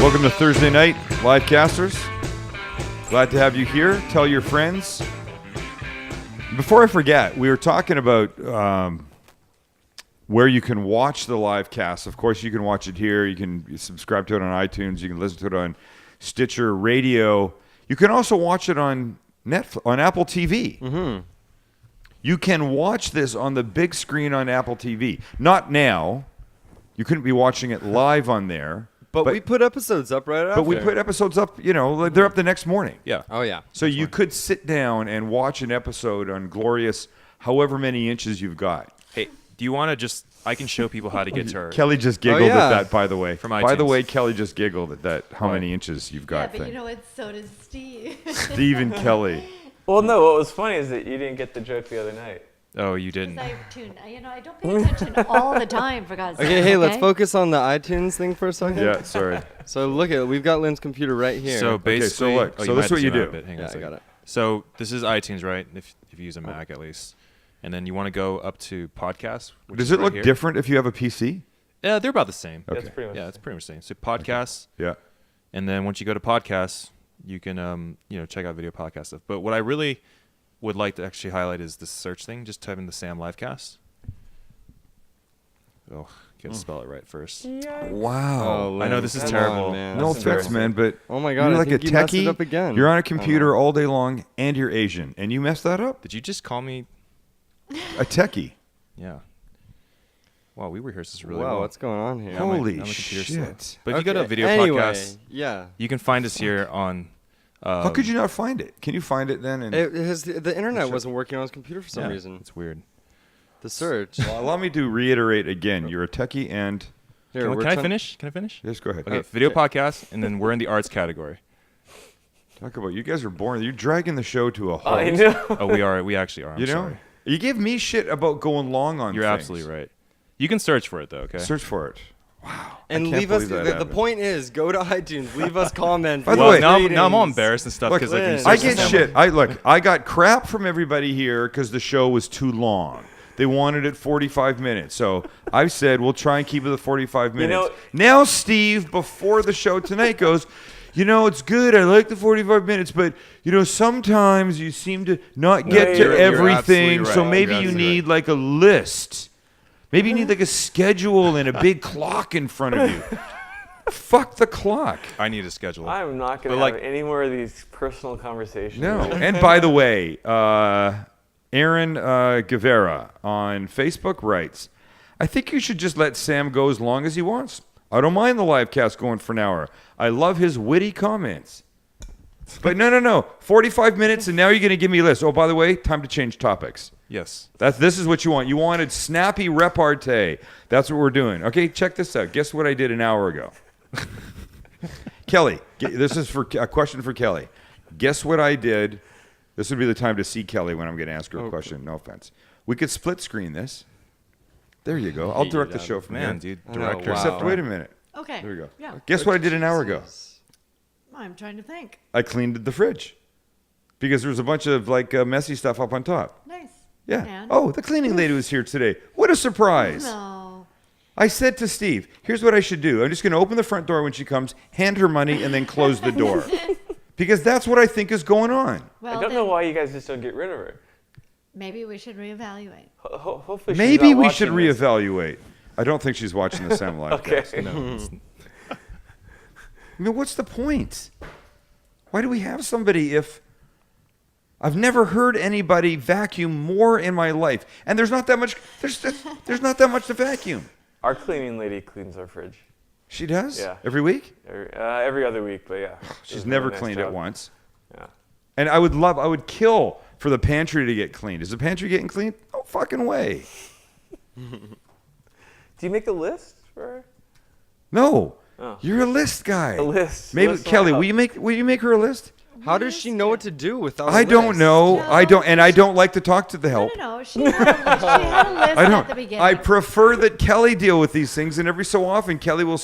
Welcome to Thursday Night Livecasters. Glad to have you here. Tell your friends. Before I forget, we were talking about where you can watch the live cast. Of course, you can watch it here. You can subscribe to it on iTunes. You can listen to it on Stitcher Radio. You can also watch it on Apple TV. Mm-hmm. You can watch this on the big screen on Apple TV. Not now. You couldn't be watching it live on there. But we put episodes up right after. But we put episodes up, like they're up the next morning. Yeah. Oh, yeah. So you could sit down and watch an episode on glorious however many inches you've got. Hey, do you want to I can show people how to get to our... Kelly just giggled at that, by the way. From By the iTunes. way, Kelly just giggled at that how many inches you've got Yeah, but thing. you know what? So does Steve. Steve and Kelly. Well, no, what was funny is that you didn't get the joke the other night. Oh, you didn't. I don't pay attention all the time, for God's sake. Okay, hey, let's focus on the iTunes thing for a second. Yeah, sorry. So look at it. We've got Lynn's computer right here. So basically... so look, so you this is might what you zoom out do. a bit. Hang on a Yeah, I second. got it. So this is iTunes, right? If you use a Mac at least. And then you want to go up to podcasts. which Does is it right look here. different if you have a PC? Yeah, they're about the same. Okay. That's pretty much. Yeah, it's pretty much the same. So podcasts, Yeah. and then once you go to podcasts, you can check out video podcast stuff. But what I really would like to actually highlight is this search thing. Just type in the Sam Livecast. Oh, gotta spell it right first. Wow. I know this is come terrible. on, man. No That's offense, man, but Oh my God, you're I like think a you messed it techie. up again. You're on a I computer know. all day long, and you're Asian, and you messed that up? Did you just call me? A techie. Yeah. Wow, we rehearsed this really wow, well. what's going on here? Yeah, my- Holy now my computer's slow. shit. But if you go to Okay, video anyway, podcast, yeah. you can find us here on. How could you not find it? Can you find it then? And The internet Sure. wasn't working on his computer for some Yeah, reason. It's weird. The search. Well, allow me to reiterate again. You're a techie, and Here, Can we're I trying- finish? Can I finish? just go ahead. Okay, video podcast, and then we're in the arts category. Talk about you guys are boring. You're dragging the show to a halt. I know. Oh, we are. We actually are. I'm You know, sorry. you give me shit about going long on. You're things. absolutely right. You can search for it though. Okay. Search for it. And I can't leave us. believe that The happened. point is, go to iTunes. Leave us comments. By the Well, way- now I'm all ratings. embarrassed and stuff Look, because Lynn. I get shit. I got crap from everybody here because the show was too long. They wanted it 45 minutes. So I said, we'll try and keep it to 45 minutes. know- Now Steve, before the show tonight, goes, it's good. I like the 45 minutes, but, sometimes you seem to not get to you're everything. absolutely So right. maybe You're you absolutely need like a list. Maybe you need like a schedule and a big clock in front of you. Fuck the clock. I need a schedule. I'm not going But, to have like- any more of these personal conversations. No. And by the way, Aaron Guevara on Facebook writes, I think you should just let Sam go as long as he wants. I don't mind the live cast going for an hour. I love his witty comments. But no. 45 minutes and now you're going to give me a list. Oh, by the way, time to change topics. Yes. This is what you want. You wanted snappy repartee. That's what we're doing. Okay, check this out. Guess what I did an hour ago? Kelly, this is for a question for Kelly. Guess what I did? This would be the time to see Kelly when I'm going to ask her a question. No offense. We could split screen this. There you go. I'll direct the show from Man, here. dude, I know, director. wow. Except, wait a minute. Okay. There we go. Yeah. Guess what I did an hour ago? I'm trying to think. I cleaned the fridge because there was a bunch of messy stuff up on top. Nice. Yeah. And? Oh, the cleaning lady was here today. What a surprise. No. I said to Steve, here's what I should do. I'm just going to open the front door when she comes, hand her money, and then close the door. Because that's what I think is going on. Well, I don't then know why you guys just don't get rid of her. maybe we should reevaluate. Hopefully she's Maybe not we should watching this. reevaluate. I don't think she's watching the Sam Live Okay. cast. No, it's- I mean, what's the point? Why do we have somebody if I've never heard anybody vacuum more in my life? And there's not that much. There's not that much to vacuum. Our cleaning lady cleans our fridge. She does? Yeah. Every week? Every other week, but yeah. She's Does a never really nice cleaned it job. once. Yeah. And I would kill for the pantry to get cleaned. Is the pantry getting cleaned? No fucking way. Do you make a list for her? No. Oh. You're a list guy. A list. Maybe List Kelly, out. will you make her a list? How does she know what to do without? I don't know. No. I don't like to talk to the help. No. She had a list I at don't. the beginning. I prefer that Kelly deal with these things, and every so often Kelly will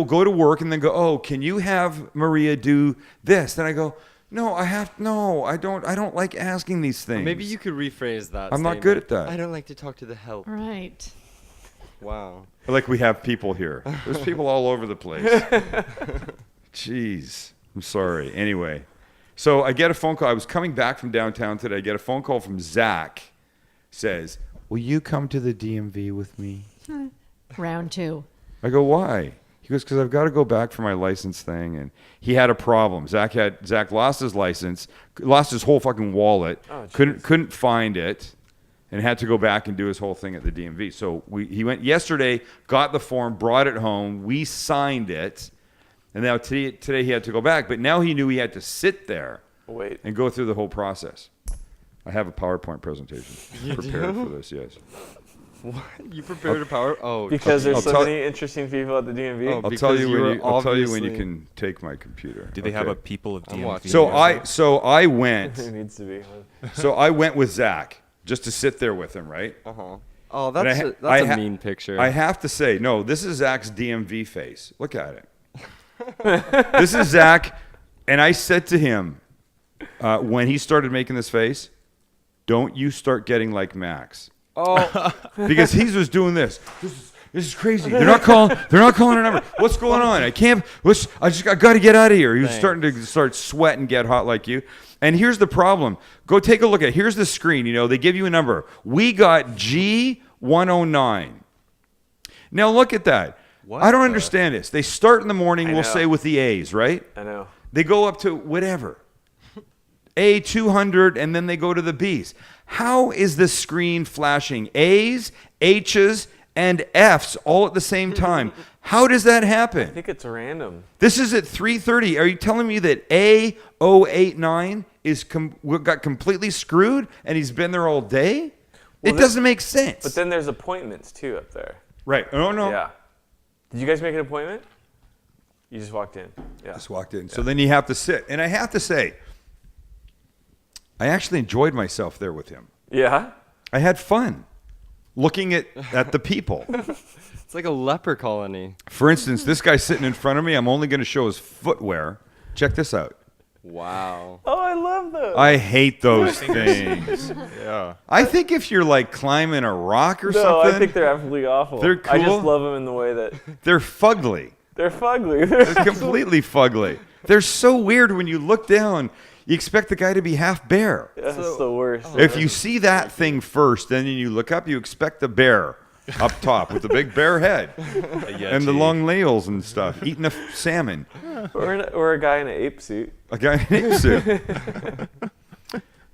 go to work and then go, "Oh, can you have Maria do this?" Then I go, "No, I don't like asking these things." Maybe you could rephrase that. I'm not statement. good at that. I don't like to talk to the help. Right. Wow. Like we have people here. There's people all over the place. Jeez. I'm sorry. Anyway. So I get a phone call. I was coming back from downtown today. I get a phone call from Zach. Says, will you come to the DMV with me? Round 2. I go, why? He goes, because I've got to go back for my license thing. And he had a problem. Zach lost his license, lost his whole fucking wallet, couldn't find it, and had to go back and do his whole thing at the DMV. So he went yesterday, got the form, brought it home. We signed it. And now today he had to go back. But now he knew he had to sit there and go through the whole process. I have a PowerPoint presentation prepared for this, yes. What? You prepared a power? Oh, Because there's so many interesting people at the DMV. Oh, I'll tell you when because I'll tell you when you obviously- can take my computer. Do they have a people of DMV? watching. So I went. It needs to be. So I went with Zach just to sit there with him, right? Uh-huh. Oh, And that's I a mean picture. I have to say, no, this is Zach's DMV face. Look at it. This is Zach, and I said to him when he started making this face, don't you start getting like Max. Oh, Because he was doing this. This is crazy. They're not calling a number. What's going on? I got to get out of here. He was starting to sweat and get hot like you. And here's the problem. Go take a look at it. Here's the screen. You know, they give you a number. We got G109. Now look at that. I don't understand this. They start in the morning, we'll say with the A's, right? I know. They go up to whatever. A200, and then they go to the B's. How is the screen flashing A's, H's, and F's all at the same time? How does that I happen? think it's random. This is at 3:30. Are you telling me that A089 got completely screwed and he's been there all day? Well, It doesn't make sense. But then there's appointments too up there. Right. Oh, no. Yeah. Did you guys make an appointment? You just walked in. Yeah. Just walked in. So then you have to sit. And I have to say, I actually enjoyed myself there with him. Yeah? I had fun looking at the people. it's like a leper colony. For instance, this guy sitting in front of me, I'm only going to show his footwear. Check this out. Wow. Oh, I love those. I hate those things. Yeah. I think if you're like climbing a rock or No, something, I think they're absolutely awful. They're I cool. just love them in the way that they're fugly. they're fugly. They're completely fugly. They're so weird when you look down. You expect the guy to be half bare. That's the worst. If you see that thing first, then you look up, you expect the bear up top with the big bear head and the long nails and stuff, eating a salmon. Or a guy in an ape suit. A guy in an ape suit.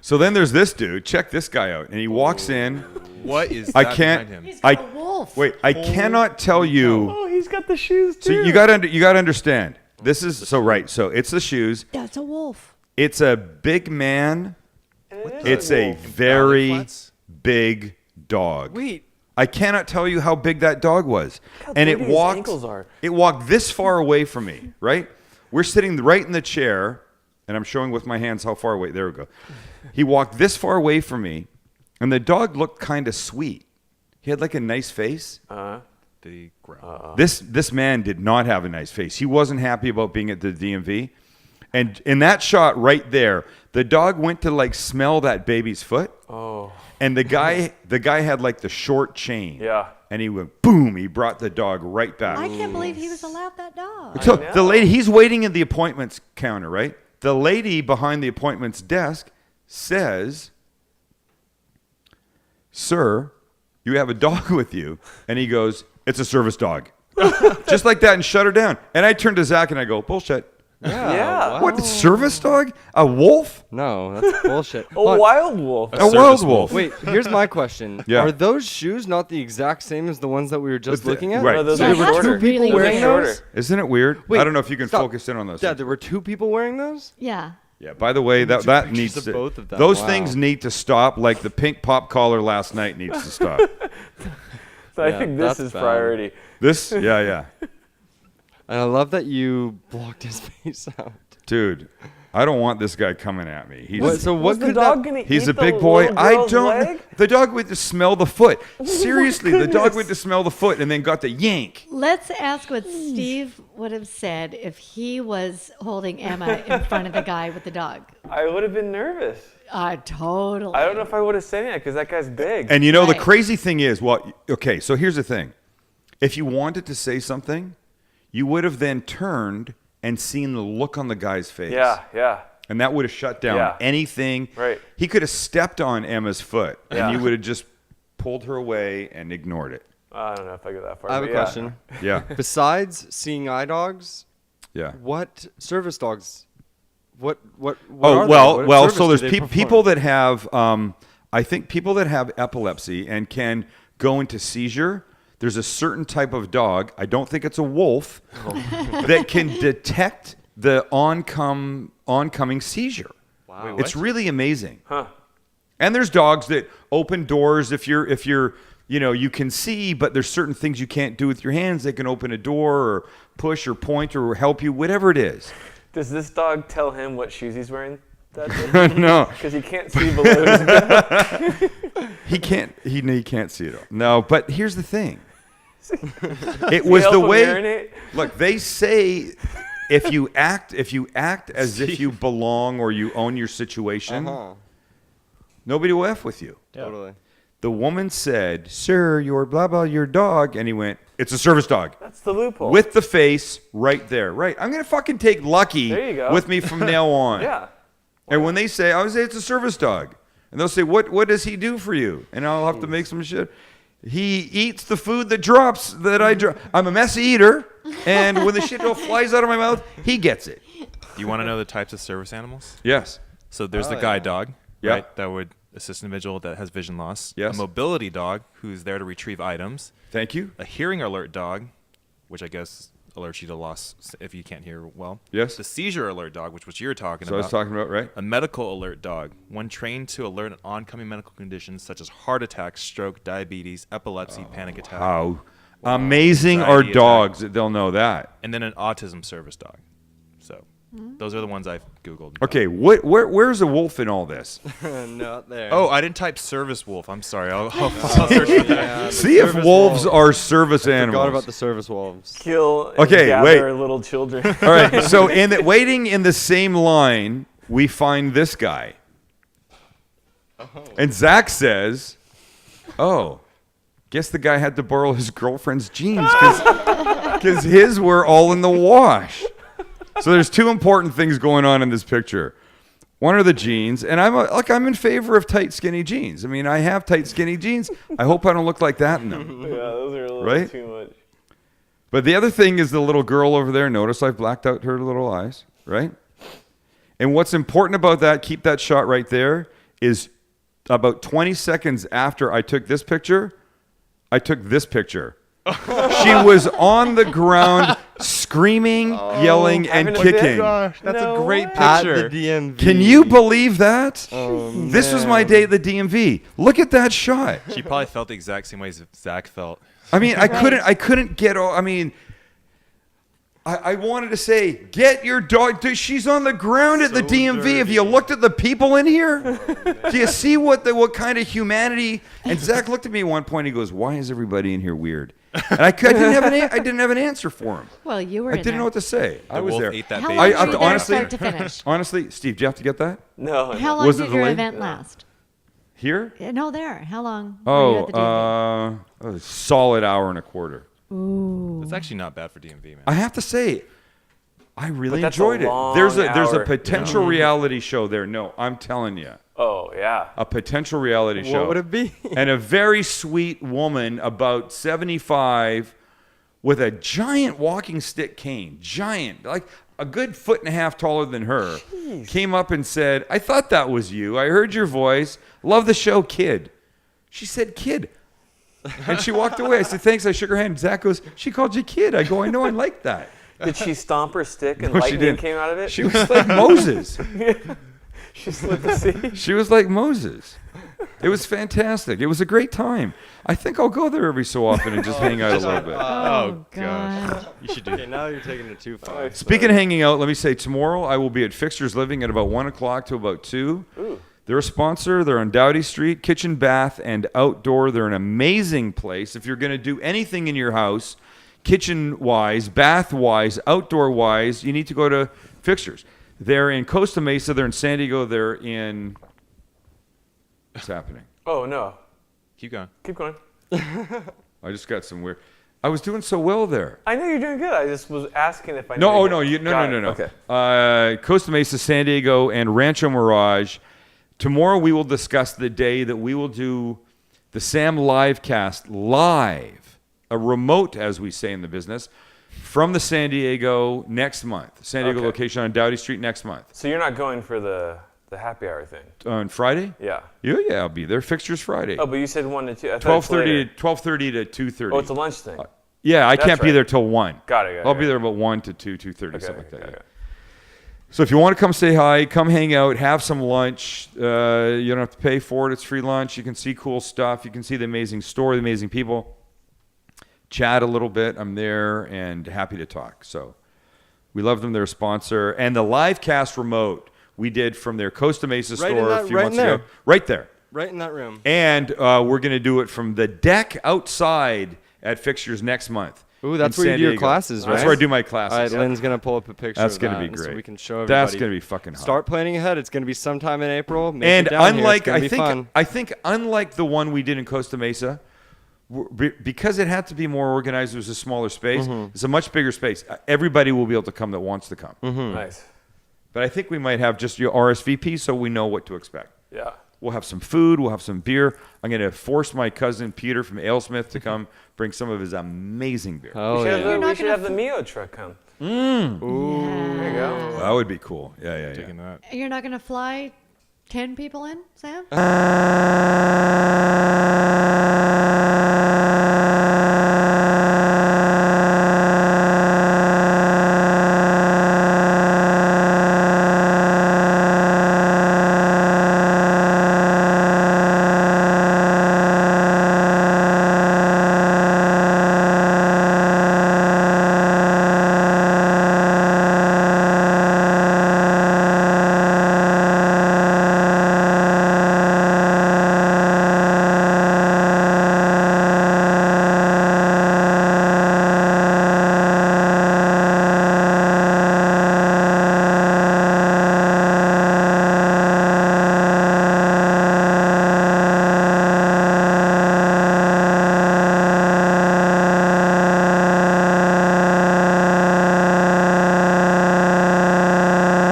So then there's this dude. Check this guy out. And he walks in. What is I that can't. behind him? He's got a wolf. Wait. I cannot tell you. Oh, he's got the shoes So too. you got to understand. This is so right. So it's the shoes. That's a wolf. It's a big man. It's a Belly very flats? big dog. Wait. I cannot tell you how big that dog was. how And big it his walked. ankles are. It walked this far away from me. Right. We're sitting right in the chair, and I'm showing with my hands how far away. There we go. He walked this far away from me, and the dog looked kind of sweet. He had like a nice face. Did he growl? This man did not have a nice face. He wasn't happy about being at the DMV. And in that shot right there, the dog went to like smell that baby's foot. Oh. And the guy had like the short chain. Yeah. And he went boom, he brought the dog right back. I can't believe he was allowed that dog. So know. the lady, he's waiting at the appointments counter, right? The lady behind the appointments desk says, "Sir, you have a dog with you." And he goes, "It's a service dog." Just like that, and shut her down. And I turned to Zach and I go, "Bullshit. Yeah. wow. What, service dog? A wolf? No, that's bullshit. A Hold on. wild wolf. A wild wolf." Wait, here's my question. Yeah. Are those shoes not the exact same as the ones that we were just looking at? Right. No, those So are Yeah, that's shorter. really wearing weird. those? Shorter. Isn't it weird? Wait, I don't know if you can stop. focus in on those. Yeah, there were two people wearing those? Yeah. Yeah, by the way, that pictures needs of to, both of them. those Wow. things need to stop, like the pink pop collar last night needs to stop. So I Yeah, think this that's is bad. priority. This, yeah. And I love that you blocked his face out. Dude, I don't want this guy coming at me. He's, What, so Was what the could dog that... gonna he's eat a big the boy. little I girl's don't. leg? The dog went to smell the foot. Seriously, the dog goodness. went to smell the foot and then got the yank. Let's ask what Steve would have said if he was holding Emma in front of the guy with the dog. I would have been nervous. Totally. I don't know if I would have said that because that guy's big. And you know, the Right. crazy thing is, well, okay, so here's the thing. If you wanted to say something, you would have then turned and seen the look on the guy's face. Yeah. And that would have shut down anything. Right. He could have stepped on Emma's foot, Yeah. and you would have just pulled her away and ignored it. I don't know if I go that far. I have a but question. Yeah. Besides seeing eye dogs, Yeah. what service dogs? What Oh, are they? well, What service so do there's they perform? people that have, I think people that have epilepsy and can go into seizure. There's a certain type of dog, I don't think it's a wolf, that can detect the oncoming seizure. Wow. It's really amazing. Huh. And there's dogs that open doors if you're you can see, but there's certain things you can't do with your hands. They can open a door or push or point or help you, whatever it is. Does this dog tell him what shoes he's wearing that day? No, Because he can't see below his belt. he can't. He can't see it all. No, but here's the thing. It Does he was help the him way. urinate? Look, they say if you act as if you belong or you own your situation, nobody will F with you. Totally. The woman said, "Sir, your blah blah, your dog," and he went, "It's a service dog." That's the loophole. With the face right there. Right. I'm going to fucking take Lucky There you go. with me from now on. Yeah. And when they say, I would say it's a service dog. And they'll say, what does he do for you? And I'll have to make some shit. He eats the food that drops that I drop. I'm a messy eater. And when the shit all flies out of my mouth, he gets it. Do you want to know the types of service animals? Yes. So there's the guide dog, Yeah. right? That would assist an individual that has vision loss. Yes. A mobility dog who's there to retrieve items. Thank you. A hearing alert dog, which I guess alerts you to loss if you can't hear well. Yes. The seizure alert dog, which was you were talking So I about. was talking about, right? A medical alert dog, one trained to alert oncoming medical conditions such as heart attack, stroke, diabetes, epilepsy, panic attack. How amazing are Anxiety dogs that they'll know that. And then an autism service dog. So those are the ones I've Googled. Okay, where's a wolf in all this? Not there. Oh, I didn't type service wolf. I'm sorry. I'll search for that. Yeah, the See if service wolves wolf. are service animals. Forgot about the service wolves. Kill and Okay, gather wait. little children. All right, so waiting in the same line, we find this guy. And Zach says, "Oh, guess the guy had to borrow his girlfriend's jeans because his were all in the wash." So there's two important things going on in this picture. One are the jeans, and I'm in favor of tight, skinny jeans. I mean, I have tight, skinny jeans. I hope I don't look like that in them. Yeah, those are a little Right? too much. But the other thing is the little girl over there. Notice I've blacked out her little eyes, right? And what's important about that, keep that shot right there, is about 20 seconds after I took this picture, I took this picture. She was on the ground screaming, yelling, and Having a fit? kicking. Gosh, that's No a great way. At picture. the DMV. Can you believe that? Oh, This was my day at the DMV. Look at that shot. She probably felt the exact same way as Zach felt. I mean, I couldn't get all. I mean, I wanted to say, get your dog. Dude, she's on the ground at the So DMV. Have you dirty. looked at the people in here? Do you see what kind of humanity? And Zach looked at me at one point. He goes, "Why is everybody in here weird?" And I didn't have an answer for him. Well, you were I in didn't there. know what to say. I The was wolf there. ate that How baby. long I- were you there honestly- start to finish? Honestly, Steve, do you have to get that No. How long Was it did your delayed? event last? here? No, there. How long were you at the DMV? A solid hour and a quarter. That's actually not bad for DMV, man. I have to say, I really But that's a enjoyed it. long There's a hour. potential reality show there. No, I'm telling you, Oh, yeah. a potential reality show. What would it be? And a very sweet woman, about 75, with a giant walking stick cane, giant, like a good foot and a half taller than her, came up and said, "I thought that was you. I heard your voice. Love the show, kid." She said, "Kid." And she walked away. I said, "Thanks." I shook her hand. Zach goes, "She called you kid." I go, "I know. I like that." Did she stomp her stick and No, she lightning didn't. came out of it? She was like Moses. She slid the sea. She was like Moses. It was fantastic. It was a great time. I think I'll go there every so often and just hang out a little bit. Oh, God. You should do Okay, now you're taking it too far. Speaking of hanging out, let me say tomorrow I will be at Fixtures Living at about 1 o'clock to about 2. Ooh. They're a sponsor. They're on Doughty Street, kitchen, bath, and outdoor. They're an amazing place. If you're going to do anything in your house, kitchen-wise, bath-wise, outdoor-wise, you need to go to Fixtures. They're in Costa Mesa. They're in San Diego. They're in... What's happening? Oh, no. Keep going. Keep going. I just got some weird... I was doing so well there. I know you're doing good. I just was asking if I. No, knew you got it. no. Okay. Costa Mesa, San Diego, and Rancho Mirage. Tomorrow we will discuss the day that we will do the Sam Livecast live, a remote, as we say in the business, from the San Diego next month. San Diego location on Doughty Street next month. So you're not going for the happy hour thing? On Friday? Yeah. Yeah, I'll be there. Fixtures Friday. Oh, but you said 1 to 2. I thought it's 12:30 to 2:30. Oh, it's a lunch thing. Yeah, I That's can't be right. there till 1. Got it. I'll be there about 1 to 2, 2:30, Okay, something like that. okay. Yeah. So if you want to come say hi, come hang out, have some lunch. You don't have to pay for it. It's free lunch. You can see cool stuff. You can see the amazing store, the amazing people. Chat a little bit. I'm there and happy to talk. So we love them. They're a sponsor. And the Livecast remote we did from their Costa Mesa store a few months ago. Right there. Right in that room. And we're going to do it from the deck outside at Fixtures next month. Ooh, that's in where you San do your Diego. classes, right? That's where I do my classes. All right, Lynn's going to pull up a picture That's of going that to be great. so we can show everybody. That's going to be fucking hot. Start planning ahead. It's going to be sometime in April. Make And it down here. unlike, It's gonna be fun. I think unlike the one we did in Costa Mesa, because it had to be more organized, it was a smaller space. It's a much bigger space. Everybody will be able to come that wants to come. Nice. But I think we might have just your RSVP so we know what to expect. Yeah. We'll have some food. We'll have some beer. I'm going to force my cousin Peter from AleSmith to come bring some of his amazing beer. Oh, we should, yeah. we should have the Mio truck come. Yeah. There you go. That would be cool. Yeah. Taking that. You're not going to fly 10 people in, Sam?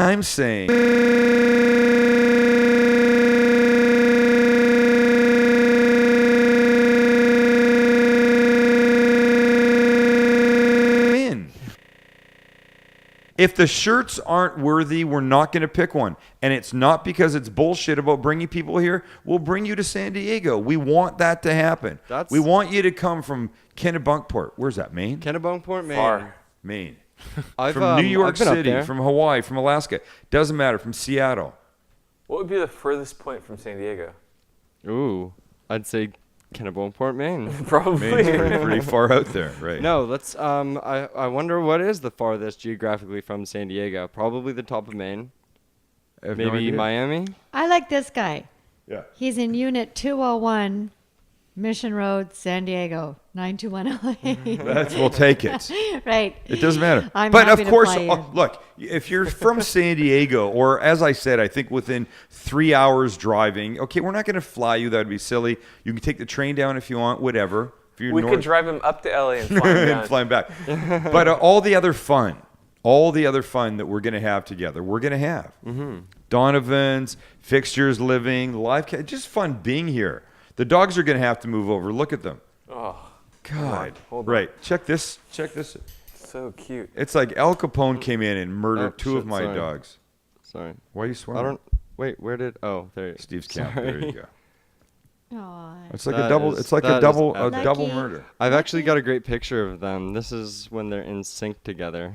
I'm saying in. If the shirts aren't worthy, we're not going to pick one. And it's not because it's bullshit about bringing people here. We'll bring you to San Diego. We want that to happen. We want you to come from Kennebunkport. Where's that, Maine? Kennebunkport, Maine. Far. Maine. I've, From New York I've been up City, there. from Hawaii, from Alaska. Doesn't matter. From Seattle. What would be the furthest point from San Diego? Ooh, I'd say Kennebunkport, Maine. Probably. Maine's pretty far out there, right? No, let's. I wonder what is the farthest geographically from San Diego. Probably the top of Maine. I have no Maybe idea. Miami. I like this guy. Yeah. He's in Unit 201, Mission Road, San Diego, 92108. We'll take it. Right. It doesn't matter. I'm but happy of to course, fly in. look, if you're from San Diego, or as I said, I think within 3 hours driving, okay, we're not going to fly you. That would be silly. You can take the train down if you want, whatever. If you're We could drive him up to LA and fly him down. and fly him back. But all the other fun that we're going to have together, we're going to have. Donovan's, Fixtures Living, live, just fun being here. The dogs are going to have to move over. Look at them. Oh, God. hold on. Right. Check this. so cute. It's like Al Capone came in and murdered Oh, two of shit, my sorry. dogs. Sorry. Why are you swearing? I don't. Wait, where did? Oh, there. Steve's camp. Sorry. There you go. Aw. It's like That a double. is- It's like a that is double. A epic. double Lucky. murder. I've actually got a great picture of them. This is when they're in sync together.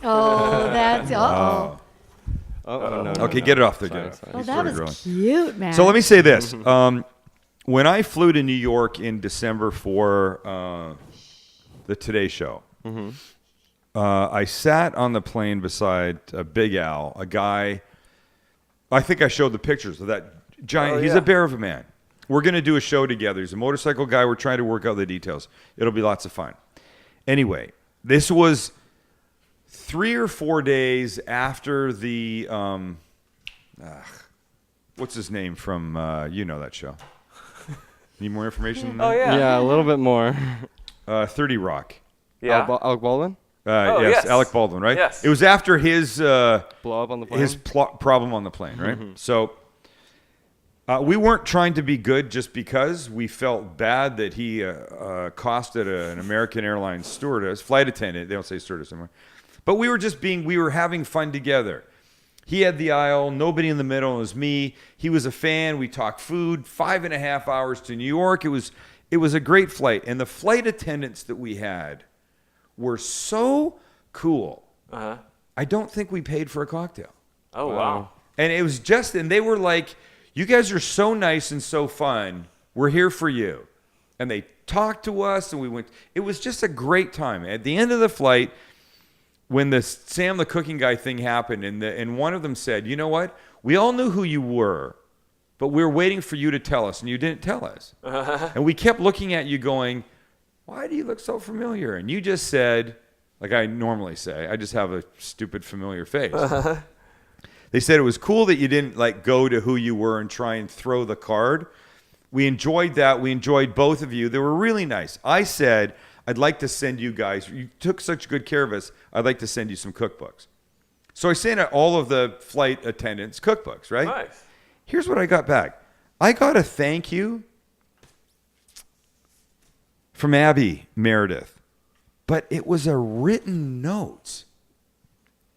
Oh, that's, Wow. No. Okay, get it off there. Sorry, Get it off. sorry. Oh, He's that sort of was growing. cute, man. So let me say this. When I flew to New York in December for the Today Show, I sat on the plane beside Big Al, a guy. I think I showed the pictures of that giant. Oh, He's yeah. a bear of a man. We're going to do a show together. He's a motorcycle guy. We're trying to work out the details. It'll be lots of fun. Anyway, this was 3 or 4 days after the what's his name from you know that show. Need more information than that? Oh, yeah. Yeah, a little bit more. 30 Rock. Yeah. Alec Baldwin? Yes. Alec Baldwin, right? Yes. It was after his Blow up on the plane? problem on the plane, right? So we weren't trying to be good just because we felt bad that he accosted an American Airlines stewardess, flight attendant. They don't say stewardess anymore. But we were having fun together. He had the aisle, nobody in the middle. It was me. He was a fan. We talked food. 5.5 hours to New York. It was a great flight. And the flight attendants that we had were so cool. Uh-huh. I don't think we paid for a cocktail. Oh, wow. And it was and they were like, you guys are so nice and so fun. We're here for you. And they talked to us and it was just a great time. At the end of the flight, when the Sam the cooking guy thing happened, and one of them said, you know what? We all knew who you were, but we were waiting for you to tell us, and you didn't tell us. And we kept looking at you going, why do you look so familiar? And you just said, like I normally say, I just have a stupid familiar face. They said it was cool that you didn't like go to who you were and try and throw the card. We enjoyed that. We enjoyed both of you. They were really nice. I said, I'd like to send you guys, you took such good care of us, I'd like to send you some cookbooks. So I sent all of the flight attendants cookbooks, right? Nice. Here's what I got back. I got a thank you from Abby Meredith, but it was a written note.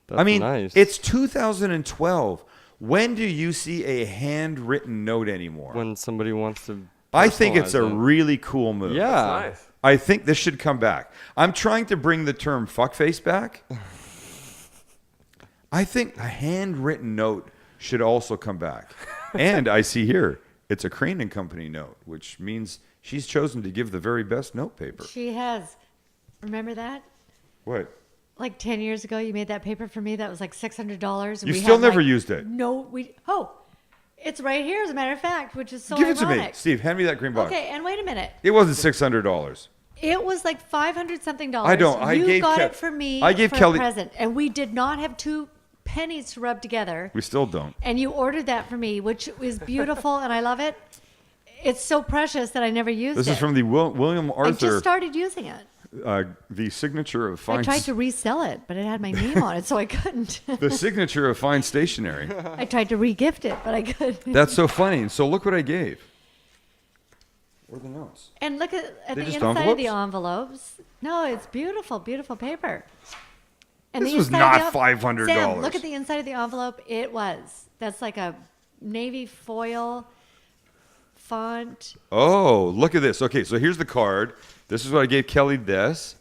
That's I mean, nice. it's 2012. When do you see a handwritten note anymore? When somebody wants to. I think it's a personalize it. really cool move. Yeah. That's nice. I think this should come back. I'm trying to bring the term fuckface back. I think a handwritten note should also come back. And I see here, it's a Crane and Company note, which means she's chosen to give the very best note paper. She has. Remember that? What? Like 10 years ago, you made that paper for me that was like $600. You still never used it. No, it's right here, as a matter of fact, which is so Give it to me. ironic. Steve, hand me that green box. Okay, and wait a minute. It wasn't $600. It was like $500 something. I got it for me I gave for Kelly a present, and we did not have 2 pennies to rub together. We still don't. And you ordered that for me, which is beautiful, and I love it. It's so precious that I never used it. This is from the William I just Arthur, started using it. the signature of fine. I tried to resell it, but it had my name on it, so I couldn't. The signature of fine stationery. I tried to re-gift it, but I couldn't. That's so funny. And so look what I gave. Where are the notes? And look at They the just inside of the envelopes? envelopes. No, it's beautiful, beautiful paper. And This the was inside not of the $500. Sam, look at the inside of the envelope. It was. That's like a navy foil font. Oh, look at this. Okay, so here's the card. This is what I gave Kelly this.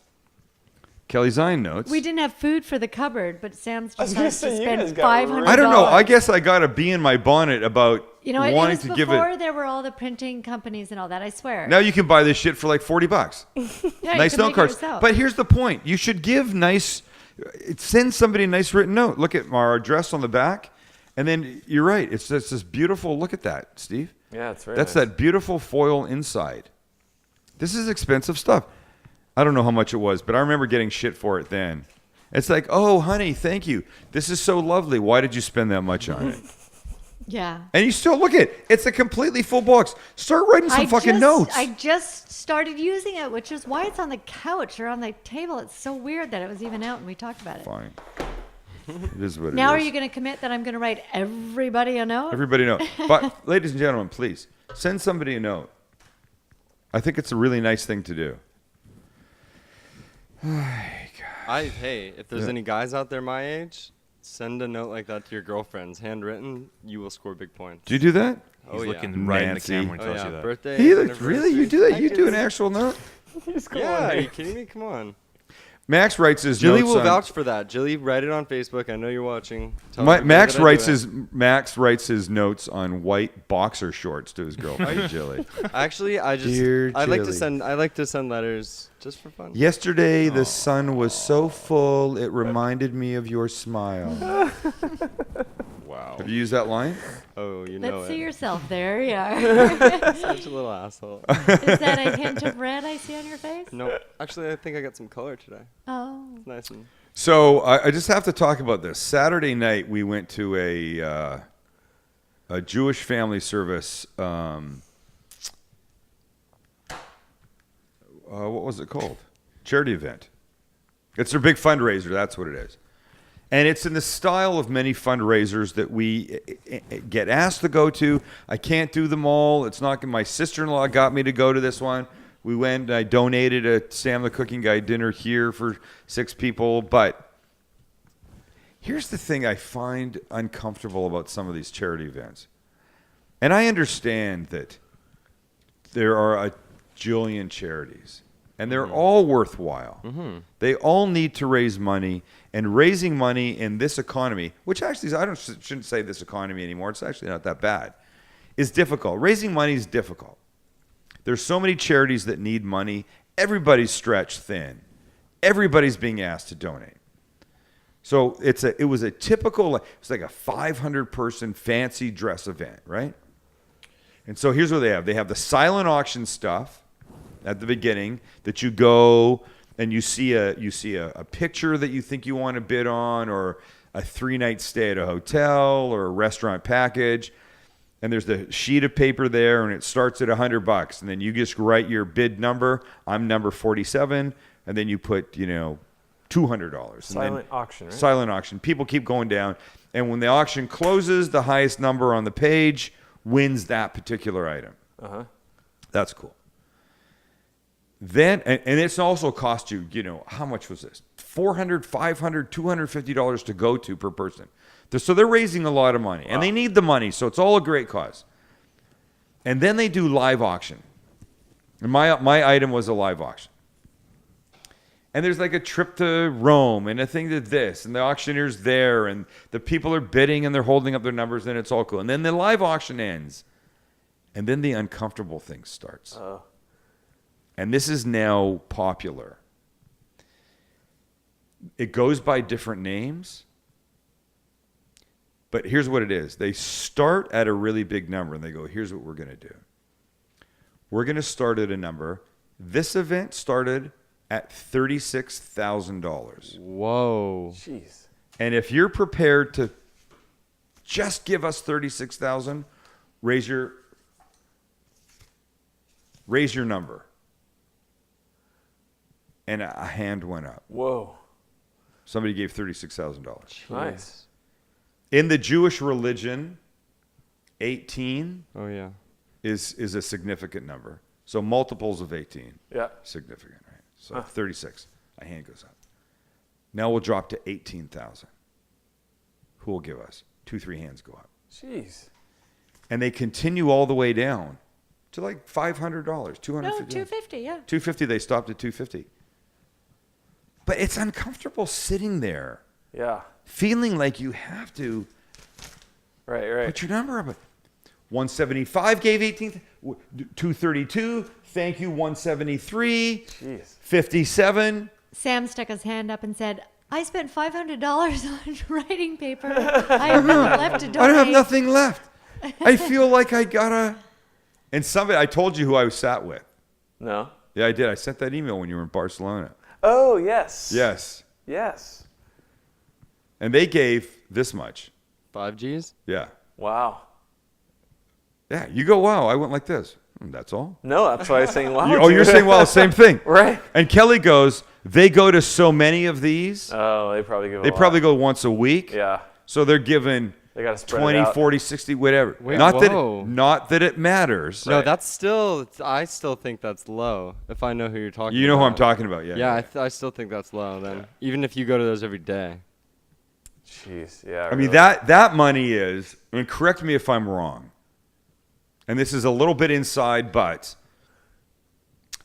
Kelly Zine notes. We didn't have food for the cupboard, but Sam's I was gonna decided to say, you guys spend got $500. I don't know. I guess I got a bee in my bonnet about You know, it wanting was to before give it. there were all the printing companies and all that, I swear. Now you can buy this shit for like $40. Yeah, Nice you can note make it cards. yourself. But here's the point. You should give nice, send somebody a nice written note. Look at our address on the back. And then you're right. It's just this beautiful, look at that, Steve. Yeah, it's very That's nice. that beautiful foil inside. This is expensive stuff. I don't know how much it was, but I remember getting shit for it then. It's like, oh, honey, thank you. This is so lovely. Why did you spend that much on it? Yeah. And you still look at it. It's a completely full box. Start writing some fucking notes. I just started using it, which is why it's on the couch or on the table. It's so weird that it was even out and we talked about it. Fine. It is what it is. Now are you going to commit that I'm going to write everybody a note? Everybody know. But, ladies and gentlemen, please, send somebody a note. I think it's a really nice thing to do. Hey, if there's any guys out there my age, send a note like that to your girlfriends, handwritten. You will score big points. Do you do that? He's Oh, yeah. looking right in the Nancy. camera when he Oh tells yeah, you that. birthday. He looked, really? You do that? I You can do an see- actual note? Yeah, are you kidding me? Come on. Max writes his Jilly notes will on... vouch for that. Jilly, write it on Facebook. I know you're watching. Tell everybody Max that I writes do it. his Max writes his notes on white boxer shorts to his girlfriend Jilly. Actually, Dear I like to Jilly. send. I like to send letters just for fun. Yesterday the sun was so full it reminded me of your smile. Wow. Have you used that line? Oh, you know Let's see it. yourself there. Yeah. Such a little asshole. Is that a hint of red I see on your face? Nope. Actually, I think I got some color today. Oh. It's nice and. So I just have to talk about this. Saturday night we went to a Jewish family service what was it called? Charity event. It's their big fundraiser. That's what it is. And it's in the style of many fundraisers that we get asked to go to. I can't do them all. It's not. My sister-in-law got me to go to this one. We went and I donated a Sam the Cooking Guy dinner here for 6 people. But here's the thing I find uncomfortable about some of these charity events. And I understand that there are a jillion charities. And they're all worthwhile. Mm-hmm. They all need to raise money. And raising money in this economy, which actually shouldn't say this economy anymore. It's actually not that bad. Is difficult. Raising money is difficult. There's so many charities that need money. Everybody's stretched thin. Everybody's being asked to donate. So it was a typical. It's like a 500-person fancy dress event, right? And so here's what they have. They have the silent auction stuff at the beginning that you go and you see a picture that you think you want to bid on, or a 3-night stay at a hotel or a restaurant package, and there's the sheet of paper there and it starts at $100, and then you just write your bid number. I'm number 47, and then you put $200. Silent auction, right? Silent auction. People keep going down, and when the auction closes, the highest number on the page wins that particular item. That's cool. Then, and it's also cost you, how much was this? $400, $500, $250 to go to per person. So they're raising a lot of money, and they need the money, so it's all a great cause. And then they do live auction. And my item was a live auction. And there's like a trip to Rome and a thing to this, and the auctioneer's there, and the people are bidding, and they're holding up their numbers, and it's all cool. And then the live auction ends, and then the uncomfortable thing starts. And this is now popular. It goes by different names. But here's what it is. They start at a really big number, and they go, here's what we're going to do. We're going to start at a number. This event started at $36,000. Whoa. Jeez. And if you're prepared to just give us $36,000, raise your number. And a hand went up. Whoa. Somebody gave $36,000. Nice. In the Jewish religion, 18 Oh yeah. is a significant number. So multiples of 18. Yeah. Significant, right? So 36. A hand goes up. Now we'll drop to 18,000. Who will give us? 2-3 hands go up. Jeez. And they continue all the way down to like $500, $250. No, 250, yeah. 250, they stopped at 250. But it's uncomfortable sitting there, Yeah. feeling like you have to Right. put your number up. 175 gave 18, 232, thank you, 173, Jeez. 57. Sam stuck his hand up and said, I spent $500 on writing paper. I have nothing left to donate. I don't have nothing left. I feel like I gotta. And somebody, I told you who I was sat with. No. Yeah, I did. I sent that email when you were in Barcelona. Oh, yes. Yes. Yes. And they gave this much. 5 Gs? Yeah. Wow. Yeah, you go, wow. I went like this. That's all. No, that's why I was saying wow. You're dude. saying, well, same thing. Right. And Kelly goes, they go to so many of these. Oh, they probably give They probably go once a week. Yeah. So they're giving They got to spread 20, it out. 40, 60, whatever. Wait, not whoa. that it matters. No, that's still. I still think that's low. If I know who you're talking. You know about. who I'm talking about, yeah. Yeah, I still think that's low. Then, even if you go to those every day. Jeez. Yeah. I mean, really. that money is, and correct me if I'm wrong, and this is a little bit inside, but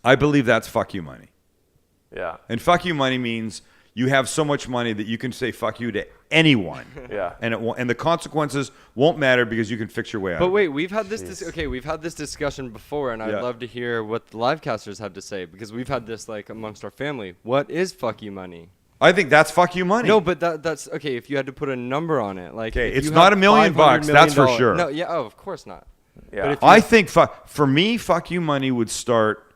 I believe that's fuck you money. Yeah. And fuck you money means you have so much money that you can say fuck you to anyone. Yeah. And the consequences won't matter because you can fix your way out. But of it. wait, we've had this. Jeez. We've had this discussion before, and I'd Yeah. love to hear what the livecasters have to say because we've had this like amongst our family. What is fuck you money? I think that's fuck you money. No, but that's okay. If you had to put a number on it, like Okay, if it's you not have $1 million $500 that's for million sure. No, yeah, oh, of course not. Yeah. But if you, I think for me, fuck you money would start.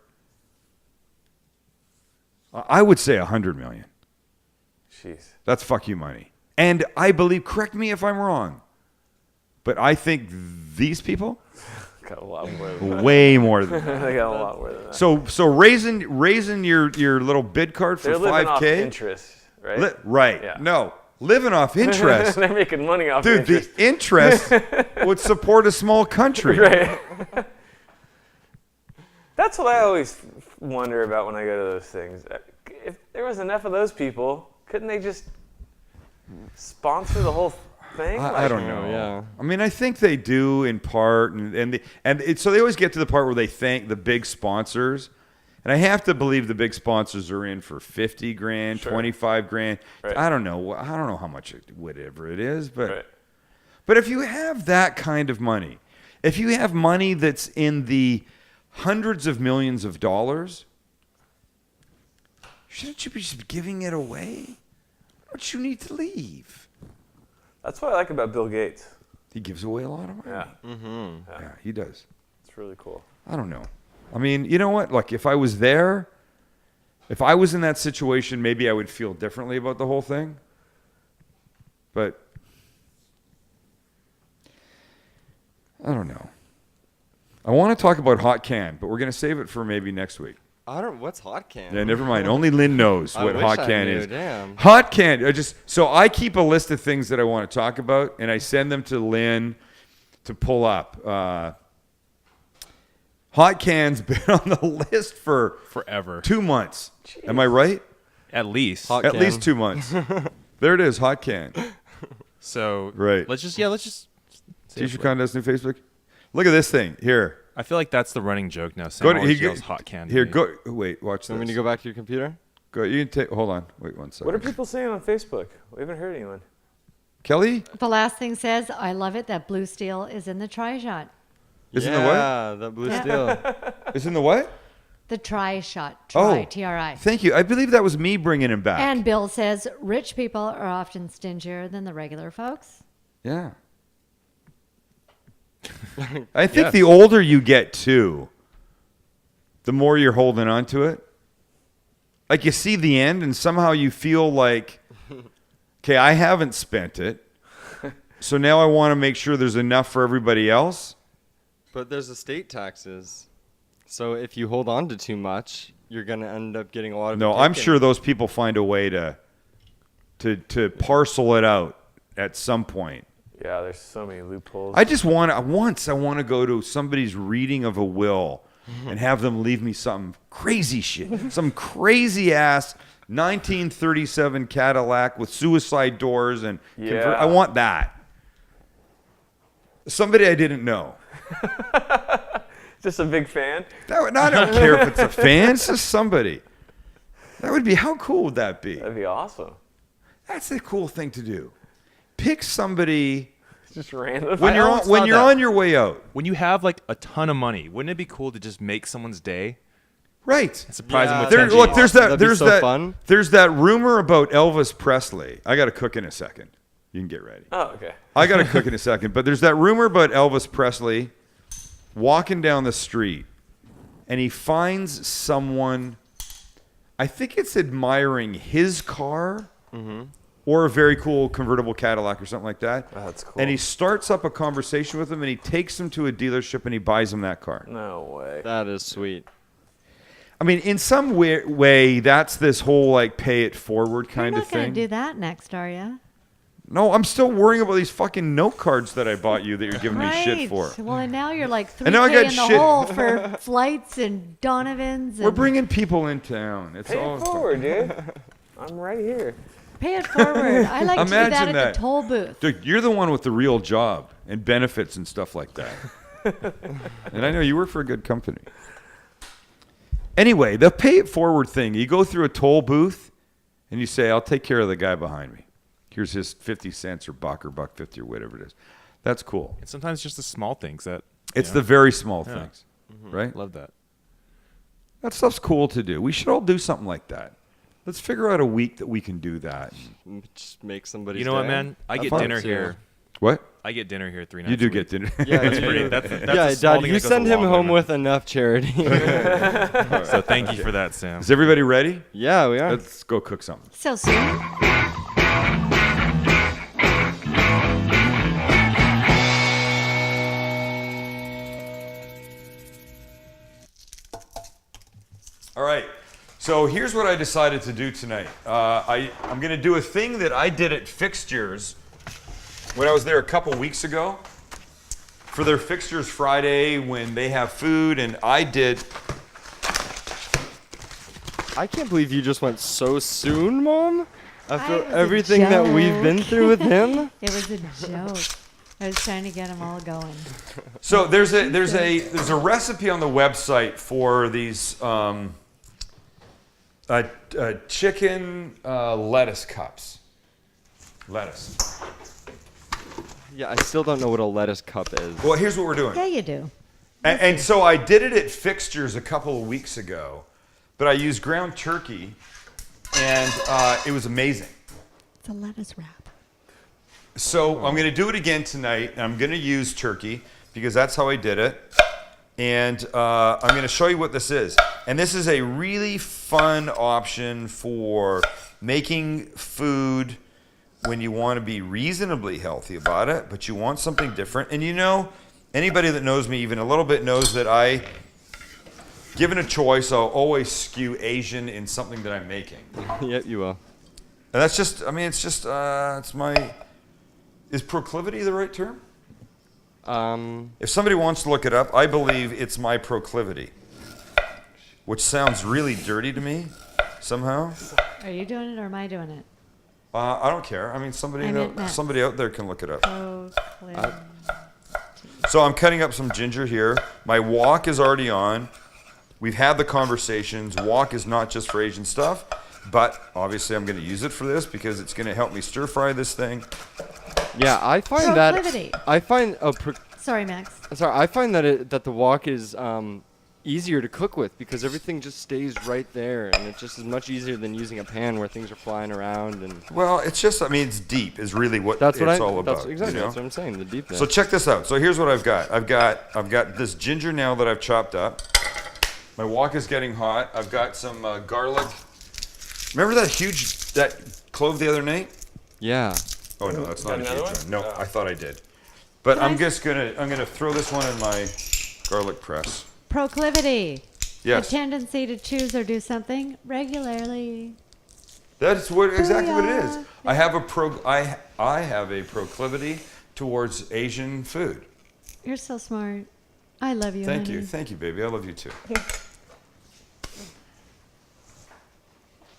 I would say 100 million. Jeez. That's fuck you money. And I believe, correct me if I'm wrong, but I think these people Got a lot more than that. Way more than that. They got a lot more than that. So raising your little bid card for They're living off $5K. interest, right? Right. Yeah. No, living off interest. They're making money off Dude, interest. the interest would support a small country. Right. That's what I always wonder about when I go to those things. If there was enough of those people, couldn't they just sponsor the whole thing? I don't know. yeah. I mean, I think they do in part, so they always get to the part where they thank the big sponsors, and I have to believe the big sponsors are in for 50 grand, Sure. 25 grand. Right. I don't know how much whatever it is, but Right. but if you have that kind of money, if you have money that's in the hundreds of millions of dollars, shouldn't you be just giving it away? Don't you need to leave? That's what I like about Bill Gates. He gives away a lot of money. Yeah, Yeah, he does. it's really cool. I don't know. I mean, you know what? Like, if I was there, if I was in that situation, maybe I would feel differently about the whole thing. But I don't know. I want to talk about Hot Can, but we're going to save it for maybe next week. What's Hot Can? Yeah, never mind. Only Lynn knows I what wish Hot I Can knew, is. damn. Hot Can. So I keep a list of things that I want to talk about, and I send them to Lynn to pull up. Hot Can's been on the list for Forever. 2 months. Am I right? At least. Hot At Can. least 2 months. There it is, Hot Can. So Right. let's just say T-shirt it. contest, new Facebook. Look at this thing here. I feel like that's the running joke now. Go Sam to always he- yells hot candy. Here, go. Wait, watch Want me to this. go back to your computer? Go. You can take. Hold on. Wait 1 second. What are people saying on Facebook? We haven't heard anyone. Kelly? The last thing says, I love it that blue steel is in the try shot. Is in the what? Yeah, the blue steel. Is in the what? The try shot. Try, T-R-I. Thank you. I believe that was me bringing him back. And Bill says, rich people are often stingier than the regular folks. Yeah. I think Yes. the older you get too, the more you're holding on to it. Like you see the end and somehow you feel like, okay, I haven't spent it. So now I want to make sure there's enough for everybody else. But there's estate taxes. So if you hold on to too much, you're going to end up getting a lot of No, it I'm taken. sure those people find a way to parcel it out at some point. Yeah, there's so many loopholes. I just want to go to somebody's reading of a will and have them leave me some crazy shit, some crazy ass 1937 Cadillac with suicide doors and Yeah. I want that. Somebody I didn't know. Just a big fan. I don't care if it's a fan, it's just somebody. That would be, how cool would that be? That'd be awesome. That's a cool thing to do. Pick somebody Just random. when you're almost thought that. on your way out. When you have like a ton of money, wouldn't it be cool to just make someone's day? Right. Surprise them Yeah, with There, 10 that'd look, be there's awesome. that. That'd be There's so that. fun. There's that rumor about Elvis Presley. I got to cook in a second. You can get ready. Oh, okay. I got to cook in a second. But there's that rumor about Elvis Presley walking down the street, and he finds someone. I think it's admiring his car, or a very cool convertible Cadillac or something like that. Oh, that's cool. And he starts up a conversation with him, and he takes him to a dealership, and he buys him that car. No way. That is sweet. I mean, in some way, that's this whole like pay it forward kind You're of not going thing. to do that next, are you? No, I'm still worrying about these fucking note cards that I bought you that you're giving me shit for. Well, and now you're like And now I 3K got in the shit. hole for flights and Donovans. We're And bringing people in town. It's Pay all it forward, dude. I'm right here. pay it forward. I like to do that Imagine at that. the toll booth. Dude, you're the one with the real job and benefits and stuff like that. And I know you work for a good company. Anyway, the pay it forward thing. You go through a toll booth and you say, I'll take care of the guy behind me. Here's his 50 cents or $1.50 or whatever it is. That's cool. And sometimes just the small things that. It's the very small Yeah. things, right? Love that. That stuff's cool to do. We should all do something like that. Let's figure out a week that we can do that. Just make somebody. You know what, man? I get fun. dinner Too. here. What? I get dinner here 3 nights. You do a get week. dinner. Yeah, That's you pretty. do. That's Yeah, a small Dad, thing you that goes a send him long home way, with enough charity. man. So thank you for that, Sam. Is everybody ready? Yeah, we are. Let's go cook something. So soon. All right. So here's what I decided to do tonight. I'm going to do a thing that I did at Fixtures when I was there a couple weeks ago for their Fixtures Friday when they have food, and I can't believe you just went so soon, Mom. It After was a everything that we've been joke. through with him. It was a joke. I was trying to get them all going. So there's a recipe on the website for these chicken lettuce cups. Lettuce. Yeah, I still don't know what a lettuce cup is. Well, here's what we're doing. Yeah, you do. And so I did it at Fixtures a couple of weeks ago, but I used ground turkey, and it was amazing. It's a lettuce wrap. So I'm going to do it again tonight. And I'm going to use turkey because that's how I did it. And I'm going to show you what this is. And this is a really fun option for making food when you want to be reasonably healthy about it, but you want something different. And you know, anybody that knows me even a little bit knows that given a choice, I'll always skew Asian in something that I'm making. Yep, you will. And that's just, it's my... Is proclivity the right term? If somebody wants to look it up, I believe it's my proclivity, which sounds really dirty to me somehow. Are you doing it or am I doing it? I don't care. I mean, somebody out there can look it up. Proclivity. So I'm cutting up some ginger here. My wok is already on. We've had the conversations. Wok is not just for Asian stuff, but obviously I'm going to use it for this because it's going to help me stir fry this thing. Yeah, I find Proclivity. that I find Sorry, Max. I find that the wok is easier to cook with because everything just stays right there, and it just is much easier than using a pan where things are flying around. And Well, it's just, it's deep is really what that's it's what all about. That's exactly you know? that's what I'm saying. The deepness. So check this out. So here's what I've got. I've got this ginger now that I've chopped up. My wok is getting hot. I've got some garlic. Remember that clove the other night? Yeah. Oh no, that's not a Got another huge one? one. No, Oh. I thought I did. But I'm Guys- gonna throw this one in my garlic press. Proclivity. Yes, A tendency to choose or do something regularly. that's exactly what it is. Booyah. I have a proclivity towards Asian food. You're so smart. I love you. Thank honey. you, baby. I love you too.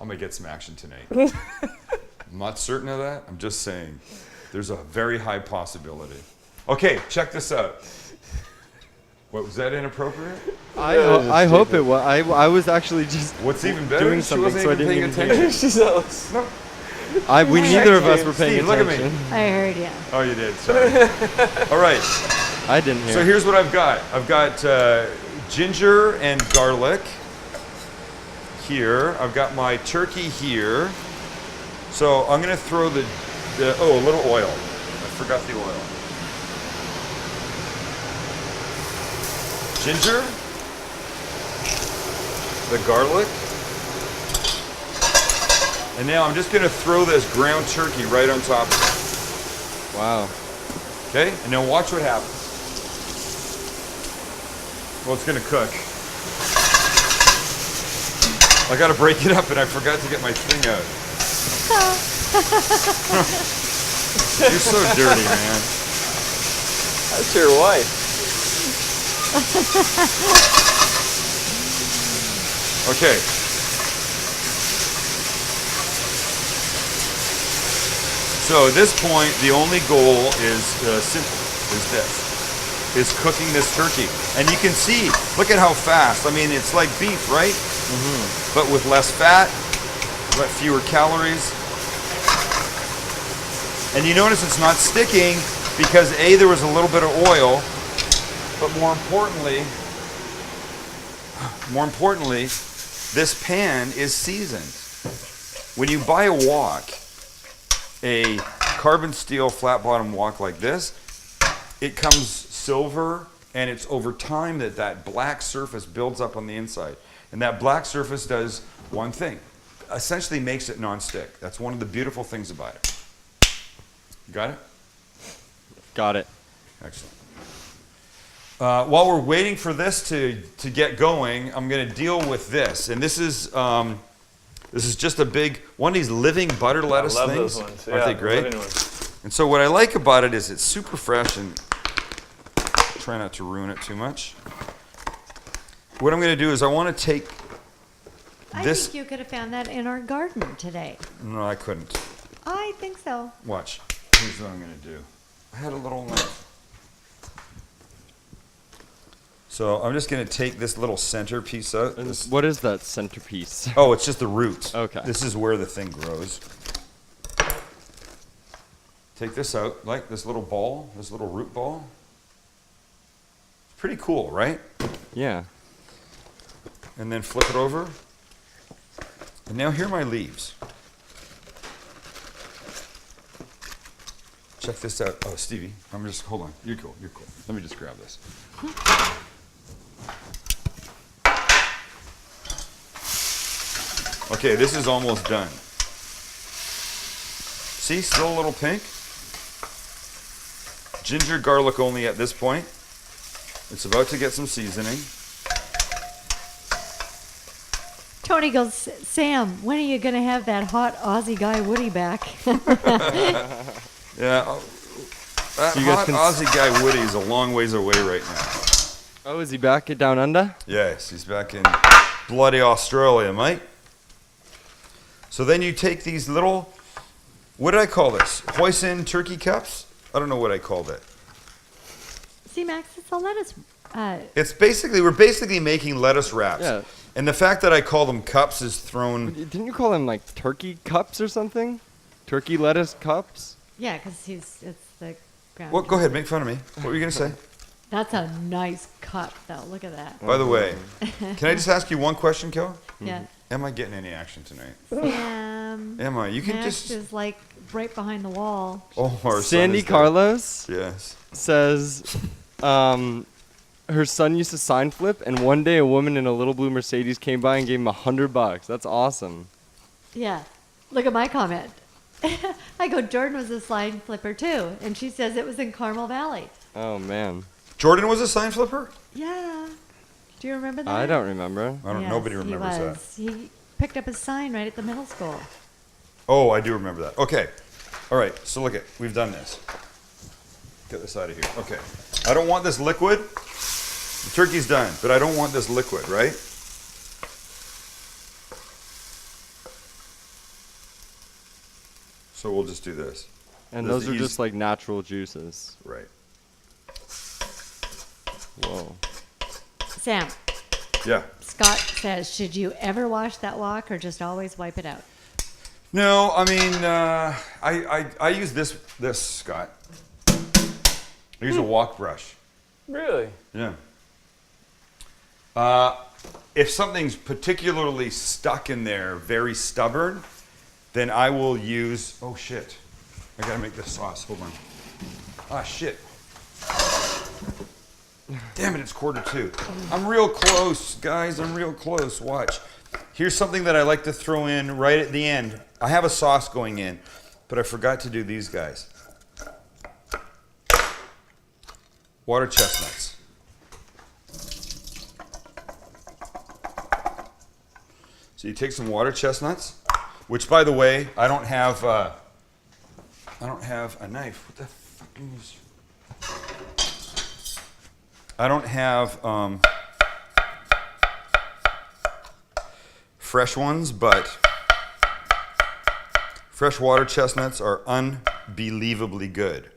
I'm gonna get some action tonight. I'm not certain of that. I'm just saying there's a very high possibility. Okay, check this out. What, was that inappropriate? I hope it was. I was actually just What's even better? doing She something, wasn't so I even didn't paying even hear. attention. She's jealous. No. We neither of us were paying Steve, look at me. attention. I heard you. Oh, you did. Sorry. All right. I didn't hear. So here's what I've got. I've got ginger and garlic here. I've got my turkey here. So I'm gonna throw a little oil. I forgot the oil. Ginger, the garlic, and now I'm just gonna throw this ground turkey right on top of it. Wow. Okay, and now watch what happens. Well, it's gonna cook. I gotta break it up, and I forgot to get my thing out. You're so dirty, man. That's your wife. Okay. So at this point, the only goal is simple, is cooking this turkey. And you can see, look at how fast. I mean, it's like beef, right? Mm-hmm. But with less fat, fewer calories. And you notice it's not sticking because A, there was a little bit of oil, but more importantly, this pan is seasoned. When you buy a wok, a carbon steel flat bottom wok like this, it comes silver, and it's over time that black surface builds up on the inside. And that black surface does one thing, essentially makes it non-stick. That's one of the beautiful things about it. Got it? Got it. Excellent. while we're waiting for this to get going, I'm going to deal with this. And this is just a big one of these living butter lettuce I love things. those ones. Aren't Yeah, they the great? living ones. And so what I like about it is it's super fresh, and try not to ruin it too much. What I'm going to do is I want to take I this. think you could have found that in our garden today. No, I couldn't. I think so. Watch. Here's what I'm going to do. I had a little knife. So I'm just going to take this little center piece out. And what is that centerpiece? Oh, it's just the root. Okay. This is where the thing grows. Take this out, like this little ball, this little root ball. It's pretty cool, right? Yeah. And then flip it over. And now here are my leaves. Check this out. Oh, Stevie, hold on. You're cool, you're cool. Let me just grab this. Okay, this is almost done. See, still a little pink. Ginger garlic only at this point. It's about to get some seasoning. Tony goes, Sam, when are you going to have that hot Aussie guy Woody back? Yeah, that So you guys hot can Aussie guy Woody is a long ways away right now. Oh, is he back at Down Under? Yes, he's back in bloody Australia, mate. So then you take these little, what did I call this? Hoisin turkey cups? I don't know what I called it. See, Max, it's a lettuce. We're basically making lettuce wraps. Yeah. And the fact that I call them cups is thrown. Didn't you call them like turkey cups or something? Turkey lettuce cups? Yeah, because it's the ground. Well, go ahead, make fun of me. What were you going to say? That's a nice cup, though. Look at that. By the way, can I just ask you one question, Kel? Yeah. Am I getting any action tonight? Sam. Am I? You can Max just. is like right behind the wall. Oh, our son Sandy is there. Carlos Yes. says her son used to sign flip, and one day a woman in a little blue Mercedes came by and gave him $100. That's awesome. Yeah. Look at my comment. I go, Jordan was a sign flipper too. And she says it was in Carmel Valley. Oh, man. Jordan was a sign flipper? Yeah. Do you remember that? I don't remember. I don't. Yes, Nobody remembers he that. was. He picked up his sign right at the middle school. Oh, I do remember that. Okay. All right. So look we've done this. Get this out of here. Okay. I don't want this liquid. The turkey's done, but I don't want this liquid, right? So we'll just do this. And This those is are easy. just like natural juices. Right. Whoa. Sam, Yeah. Scott says, should you ever wash that wok or just always wipe it out? No, I mean, I use this, Scott. I use a wok brush. Really? Yeah. If something's particularly stuck in there, very stubborn, then I will use. Oh shit! I gotta make this sauce. Hold on. Ah shit! Damn it! It's 1:45. I'm real close, guys. I'm real close. Watch. Here's something that I like to throw in right at the end. I have a sauce going in, but I forgot to do these guys. Water chestnuts. So you take some water chestnuts, which, by the way, I don't have a knife. What the fucking is? I don't have fresh ones, but fresh water chestnuts are unbelievably good.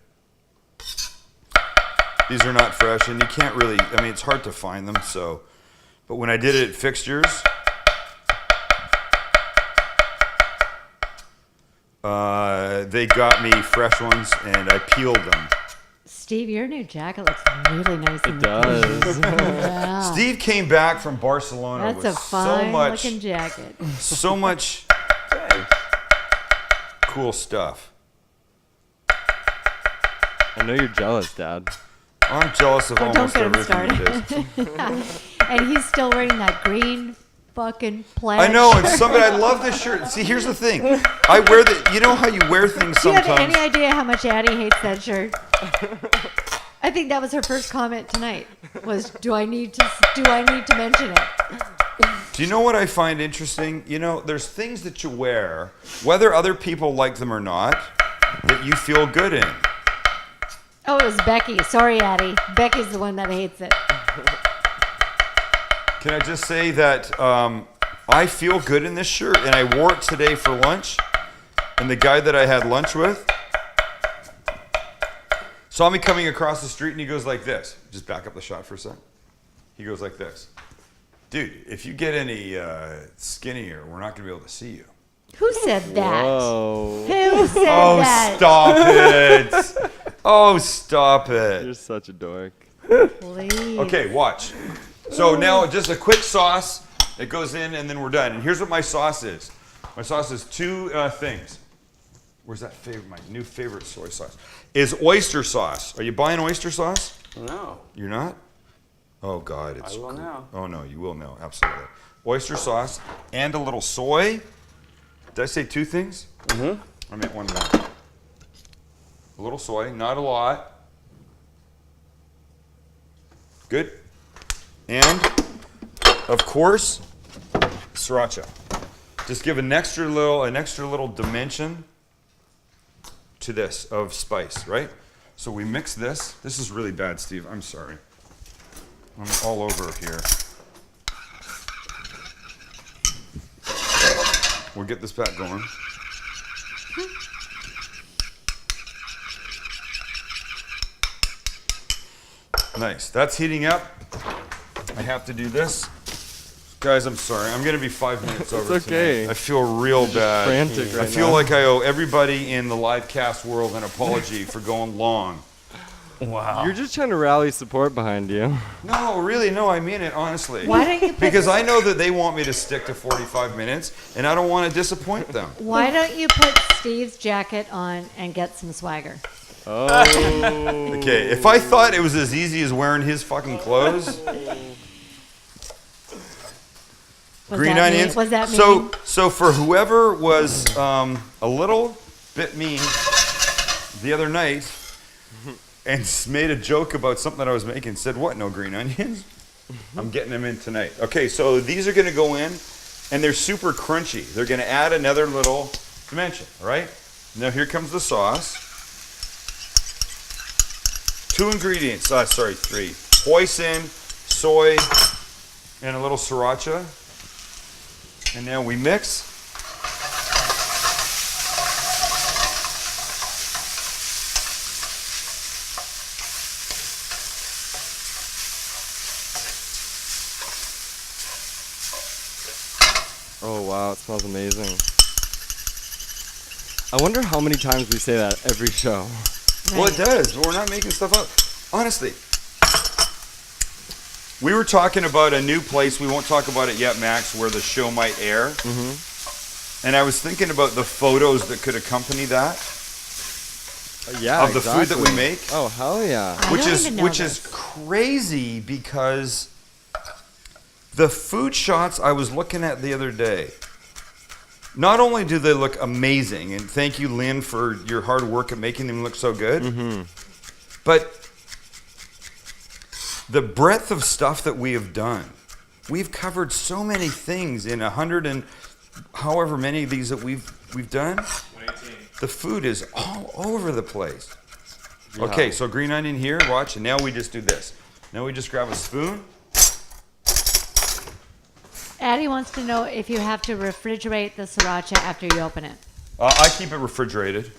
These are not fresh, and you can't really, I mean, it's hard to find them, so. But when I did it at Fixtures, they got me fresh ones, and I peeled them. Steve, your new jacket looks really nice. It does. Yeah. Steve came back from Barcelona That's with a fine so much, looking jacket. so much Thanks. cool stuff. I know you're jealous, Dad. I'm jealous of Oh, don't almost get him everything he does. And he's still wearing that green fucking plaid. I know, and shirt. somebody, I love this shirt. See, here's the thing. I wear you know how you wear things Do you have sometimes. any idea how much Addie hates that shirt? I think that was her first comment tonight. Was do I need to mention it? Do you know what I find interesting? You know, there's things that you wear, whether other people like them or not, that you feel good in. Oh, it was Becky. Sorry, Addie. Becky's the one that hates it. Can I just say that I feel good in this shirt, and I wore it today for lunch, and the guy that I had lunch with saw me coming across the street, and he goes like this. Just back up the shot for a sec. He goes like this. Dude, if you get any skinnier, we're not going to be able to see you. Who said that? Whoa. Who said Oh, that? stop it. Oh, stop it. You're such a dork. Please. Okay, watch. So now just a quick sauce. It goes in, and then we're done. And here's what my sauce is. My sauce is two things. Where's that favorite? My new favorite soy sauce is oyster sauce. Are you buying oyster sauce? No. You're not? Oh God, it's. I will now. Oh no, you will now. Absolutely. Oyster sauce and a little soy. Did I say two things? Mm-hmm. I meant one more. A little soy, not a lot. Good. And of course, sriracha. Just give an extra little dimension to this of spice, right? So we mix this. This is really bad, Steve. I'm sorry. I'm all over here. We'll get this back going. Nice. That's heating up. I have to do this. Guys, I'm sorry. I'm going to be 5 minutes over. It's okay. Tonight. I feel real bad. frantic I right feel now. like I owe everybody in the live cast world an apology for going long. Wow. You're just trying to rally support behind you. No, really, no, I mean it honestly. Why don't you put Because I know that they want me to stick to 45 minutes, and I don't want to disappoint them. Why don't you put Steve's jacket on and get some swagger? Oh. Okay, if I thought it was as easy as wearing his fucking clothes, Was green that mean? onions. Was that so, mean? so for whoever was a little bit mean the other night and made a joke about something that I was making, said, "What? No green onions?" I'm getting them in tonight. Okay, so these are going to go in, and they're super crunchy. They're going to add another little dimension. All right. Now here comes the sauce. 2 ingredients. Sorry, 3. Hoisin, soy, and a little sriracha. And now we mix. Oh wow, it smells amazing. I wonder how many times we say that every show. Well, it does. We're not making stuff up. Honestly, we were talking about a new place. We won't talk about it yet, Max, where the show might air. Mm-hmm. And I was thinking about the photos that could accompany that. Yeah, Of the food that we make. Oh hell yeah! I which don't is even know which this. is crazy because the food shots I was looking at the other day, not only do they look amazing, and thank you, Lynn, for your hard work at making them look so good, but the breadth of stuff that we have done. We've covered so many things in 100 and however many of these that we've done. 118. The food is all over the place. Okay, so green onion here, watch, and now we just do this. Now we just grab a spoon. Addie wants to know if you have to refrigerate the sriracha after you open it. I keep it refrigerated.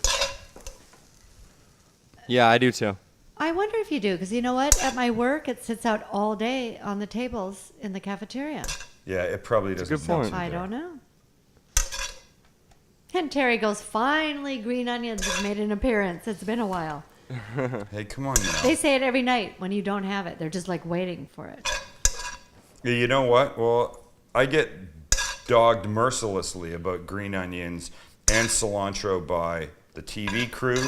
Yeah, I do too. I wonder if you do, because you know what? At my work, it sits out all day on the tables in the cafeteria. Yeah, it probably doesn't. good point. I don't know. And Terry goes, finally, green onions have made an appearance. It's been a while. Hey, come on now. They say it every night when you don't have it. They're just like waiting for it. You know what? Well, I get dogged mercilessly about green onions and cilantro by the TV crew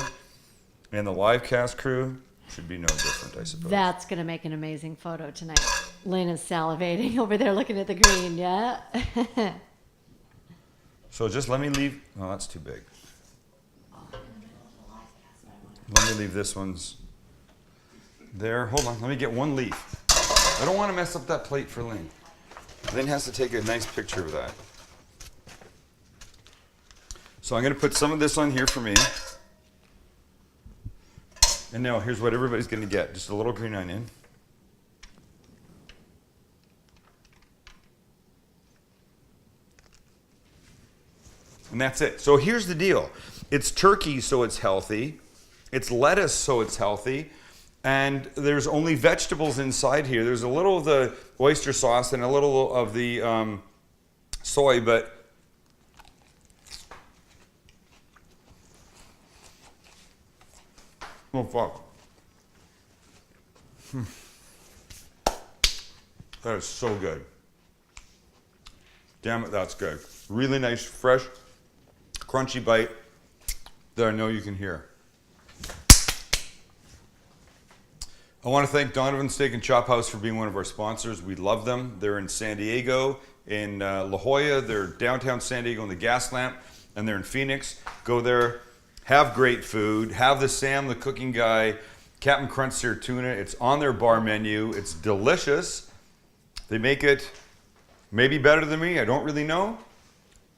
and the live cast crew. Should be no different, I suppose. That's going to make an amazing photo tonight. Lynn is salivating over there looking at the green, yeah? So just let me leave. Oh, that's too big. Let me leave this one's there. Hold on, let me get one leaf. I don't want to mess up that plate for Lynn. Lynn has to take a nice picture of that. So I'm going to put some of this on here for me. And now here's what everybody's going to get. Just a little green onion. And that's it. So here's the deal. It's turkey, so it's healthy. It's lettuce, so it's healthy. And there's only vegetables inside here. There's a little of the oyster sauce and a little of the soy, but oh fuck. That is so good. Damn it, that's good. Really nice, fresh, crunchy bite that I know you can hear. I want to thank Donovan Steak and Chop House for being one of our sponsors. We love them. They're in San Diego, in La Jolla. They're downtown San Diego in the Gas Lamp, and they're in Phoenix. Go there, have great food. Have the Sam, the cooking guy, Captain Crunch Sear Tuna. It's on their bar menu. It's delicious. They make it maybe better than me. I don't really know,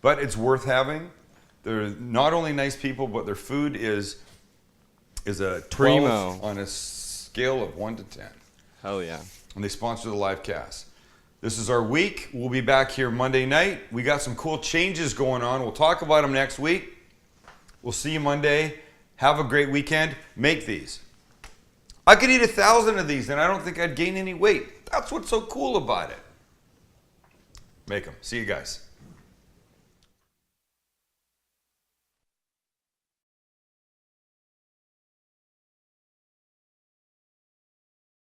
but it's worth having. They're not only nice people, but their food is a 12 Primo. on a scale of 1 to 10. Hell yeah. And they sponsor the live cast. This is our week. We'll be back here Monday night. We got some cool changes going on. We'll talk about them next week. We'll see you Monday. Have a great weekend. Make these. I could eat 1,000 of these and I don't think I'd gain any weight. That's what's so cool about it. Make them. See you guys.